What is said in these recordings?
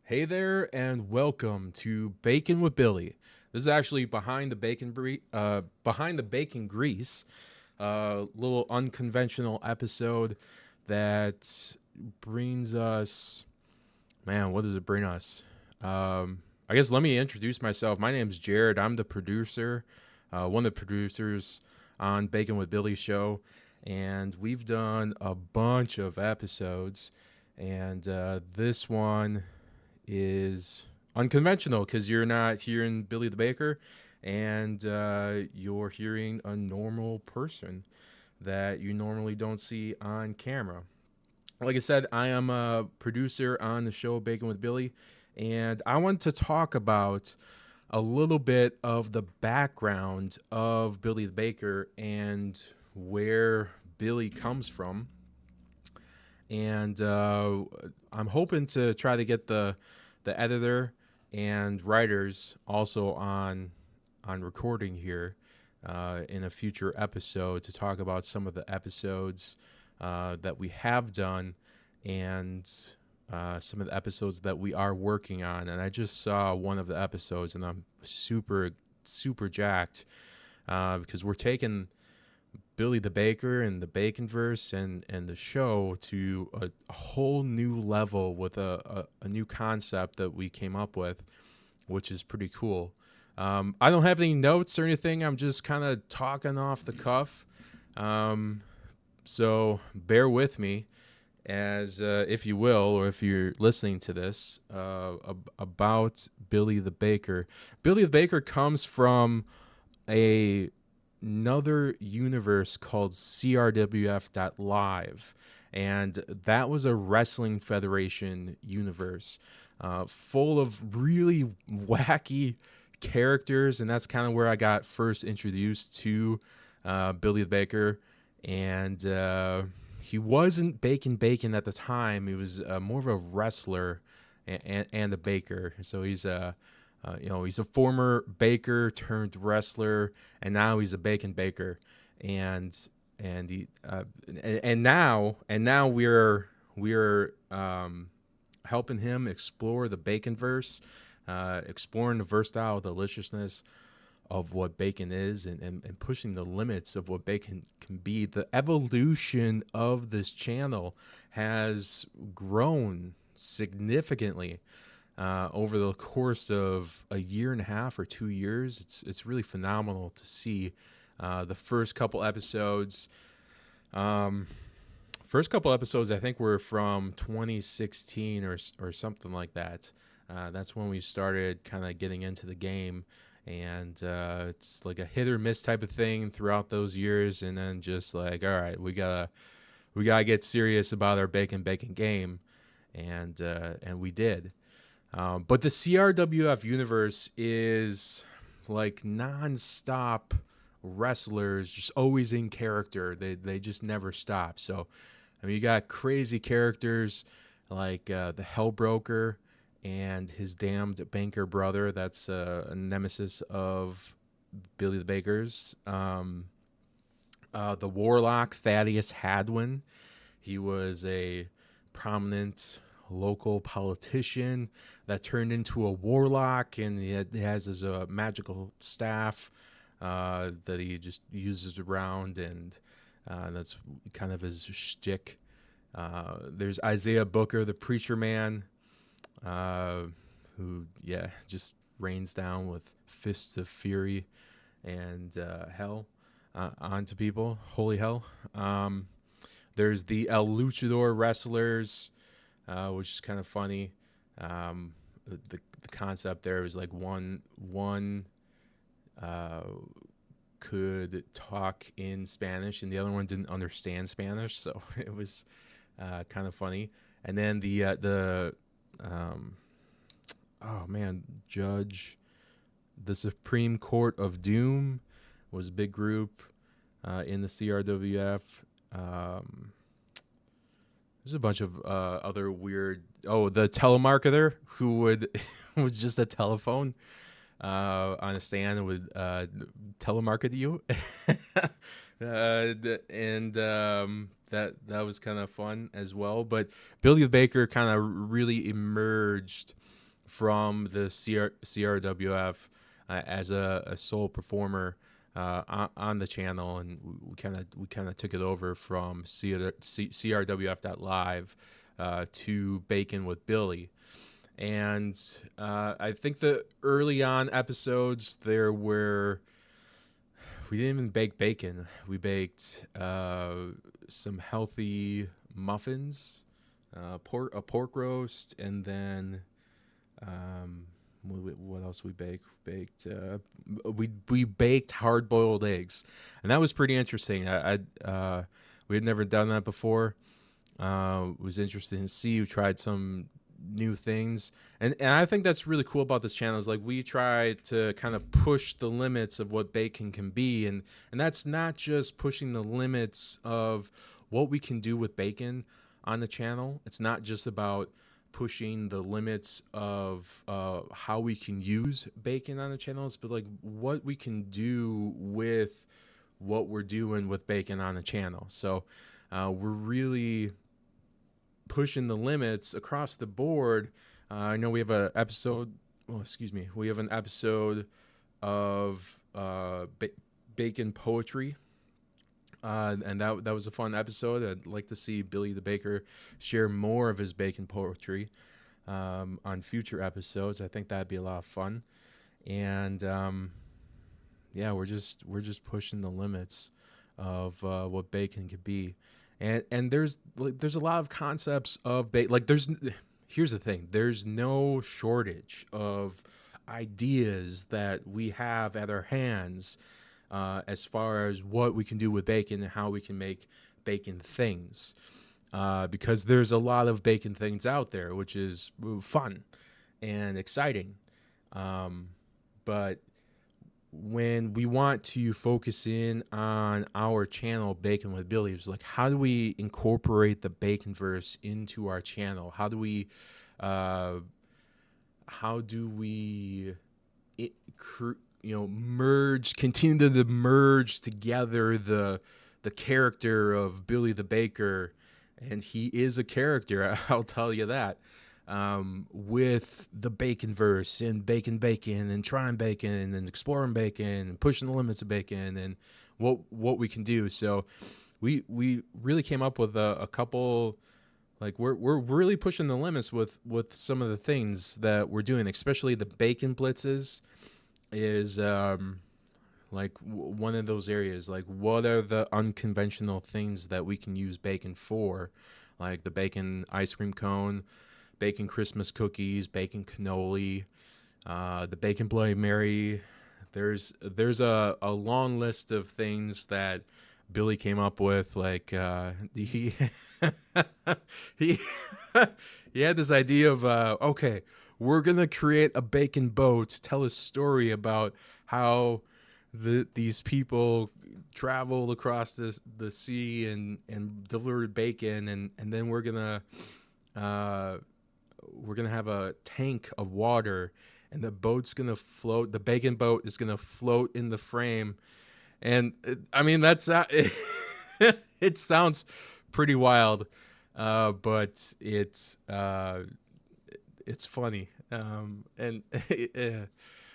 Hey there, and welcome to Bacon with Billy. This is actually behind the bacon grease, little unconventional episode that brings us. Man, what does it bring us? I guess let me introduce myself. My name's Jared. I'm the producer, one of the producers on Bacon with Billy show, and we've done a bunch of episodes, and this one is unconventional because you're not hearing Billy the Baker, and you're hearing a normal person that you normally don't see on camera. Like I said, I am a producer on the show Bacon with Billy, and I want to talk about a little bit of the background of Billy the Baker and where Billy comes from. And I'm hoping to try to get the editor and writers also on recording here in a future episode to talk about some of the episodes that we have done and some of the episodes that we are working on. And I just saw one of the episodes, and I'm super jacked because we're taking Billy the Baker and the baconverse and the show to a whole new level with a new concept that we came up with, which is pretty cool. I don't have any notes or anything. I'm just kind of talking off the cuff. So bear with me as, if you will, or if you're listening to this, about Billy the Baker. Billy the Baker comes from another universe called CRWF.live, and that was a wrestling federation universe full of really wacky characters, and that's kind of where I got first introduced to Billy the Baker. And he wasn't Bacon at the time. He was more of a wrestler and a baker. So he's he's a former baker turned wrestler, and now he's a bacon baker, and he and now we're helping him explore the baconverse, exploring the versatile deliciousness of what bacon is, and pushing the limits of what bacon can be. The evolution of this channel has grown significantly over the course of a year and a half or 2 years. It's really phenomenal to see. The first couple episodes, I think were from 2016 or something like that. That's when we started kind of getting into the game, and it's like a hit or miss type of thing throughout those years, and then just like, all right, we gotta get serious about our bacon game, and we did. But the CRWF universe is like nonstop wrestlers, just always in character. They just never stop. So, I mean, you got crazy characters like the Hellbroker and his damned banker brother. That's a nemesis of Billy the Baker's. The Warlock, Thaddeus Hadwin. He was a prominent local politician that turned into a warlock, and he has his magical staff that he just uses around, and that's kind of his shtick. There's Isaiah Booker, the preacher man, who just rains down with fists of fury and hell onto people, holy hell. There's the El Luchador wrestlers, which is kind of funny. The concept there is like one could talk in Spanish and the other one didn't understand Spanish, so it was kind of funny. And then Judge, the Supreme Court of Doom was a big group in the CRWF. There's a bunch of other weird. Oh, the telemarketer who was just a telephone on a stand and would telemarket you, and that was kind of fun as well. But Billy the Baker kind of really emerged from the CRWF as a sole performer on the channel, and we kind of took it over from CRWF.live to Bacon with Billy. And I think the early on episodes we didn't even bake bacon. We baked some healthy muffins, a pork roast, and then what else we baked? We baked hard boiled eggs, and that was pretty interesting. We had never done that before. It was interesting to see. We tried some new things, and I think that's really cool about this channel is like we try to kind of push the limits of what bacon can be, and that's not just pushing the limits of what we can do with bacon on the channel. It's not just about pushing the limits of how we can use bacon on the channels, but like what we can do with what we're doing with bacon on the channel. So we're really pushing the limits across the board. I know we have an episode. Oh, excuse me. We have an episode of bacon poetry, and that was a fun episode. I'd like to see Billy the Baker share more of his bacon poetry on future episodes. I think that'd be a lot of fun. And yeah, we're just pushing the limits of what bacon could be. And there's a lot of concepts of bacon. Like here's the thing. There's no shortage of ideas that we have at our hands as far as what we can do with bacon and how we can make bacon things. Because there's a lot of bacon things out there, which is fun and exciting. But when we want to focus in on our channel, Bacon with Billy, it's like, how do we incorporate the baconverse into our channel? How do we continue to merge together the character of Billy the Baker, and he is a character, I'll tell you that, with the baconverse and bacon and trying bacon and exploring bacon and pushing the limits of bacon and what we can do. So we really came up with a couple, like we're really pushing the limits with some of the things that we're doing, especially the bacon blitzes is like one of those areas. Like, what are the unconventional things that we can use bacon for? Like the bacon ice cream cone, bacon Christmas cookies, bacon cannoli, the bacon Bloody Mary. There's a long list of things that Billy came up with. Like he he had this idea of okay, we're gonna create a bacon boat, tell a story about how these people traveled across the sea and delivered bacon, and then we're gonna have a tank of water, and the boat's gonna float. The bacon boat is gonna float in the frame, and I mean that's it sounds pretty wild, but it's funny, and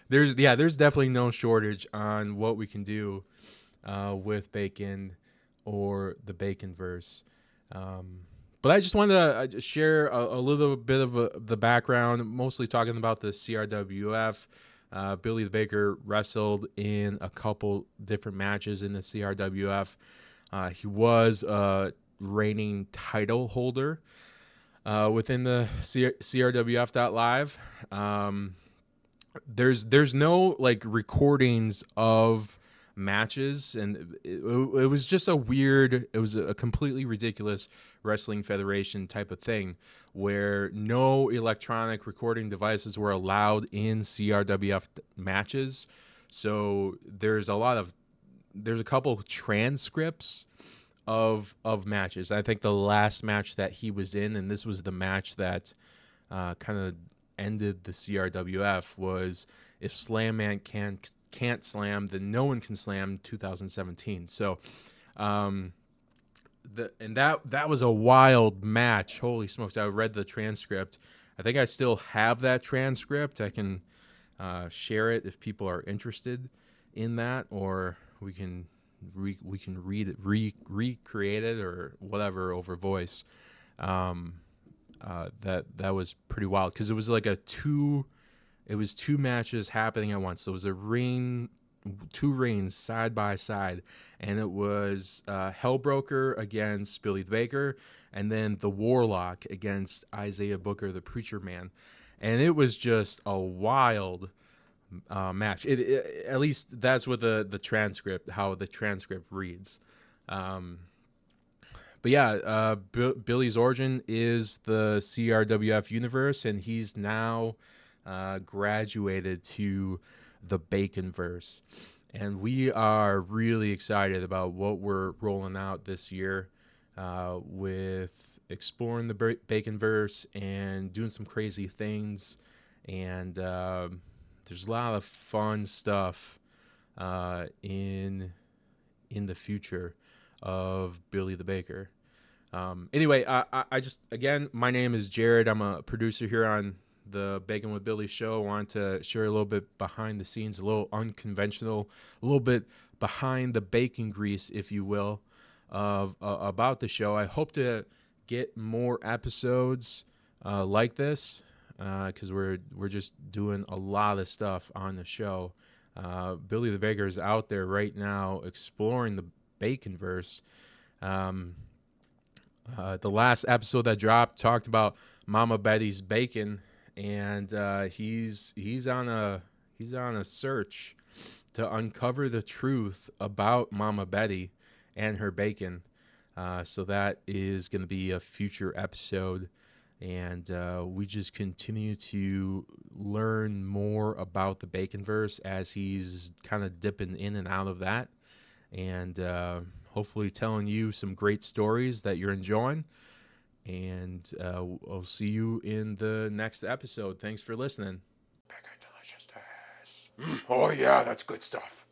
there's definitely no shortage on what we can do with bacon or the baconverse. But I just wanted to share a little bit of the background, mostly talking about the CRWF. Billy the Baker wrestled in a couple different matches in the CRWF. He was a reigning title holder within the CRWF.live. There's no like recordings of matches, and it was just it was a completely ridiculous wrestling federation type of thing where no electronic recording devices were allowed in CRWF matches. So there's a couple of transcripts of matches. I think the last match that he was in, and this was the match that kind of ended the CRWF, was if Slam Man can't slam, then no one can slam 2017. So that was a wild match. Holy smokes. I read the transcript. I think I still have that transcript. I can share it if people are interested in that, or we can read it, recreate it, or whatever over voice. That was pretty wild because it was like two matches happening at once. So it was two reigns side by side, and it was Hellbroker against Billy the Baker, and then the Warlock against Isaiah Booker, the Preacher Man, and it was just a wild match. At least that's what how the transcript reads. But yeah, Billy's origin is the CRWF universe, and he's now graduated to the baconverse. And we are really excited about what we're rolling out this year with exploring the baconverse and doing some crazy things. And there's a lot of fun stuff in the future of Billy the Baker. Anyway, I just, again, my name is Jared. I'm a producer here on the Bacon with Billy show. I wanted to share a little bit behind the scenes, a little unconventional, a little bit behind the bacon grease, if you will, of about the show. I hope to get more episodes like this because we're just doing a lot of stuff on the show. Billy the Baker is out there right now exploring the baconverse. The last episode that dropped talked about Mama Betty's bacon, and he's on a search to uncover the truth about Mama Betty and her bacon. So that is going to be a future episode, and we just continue to learn more about the baconverse as he's kind of dipping in and out of that, and hopefully telling you some great stories that you're enjoying. And I'll see you in the next episode. Thanks for listening. Deliciousness. Oh yeah, that's good stuff.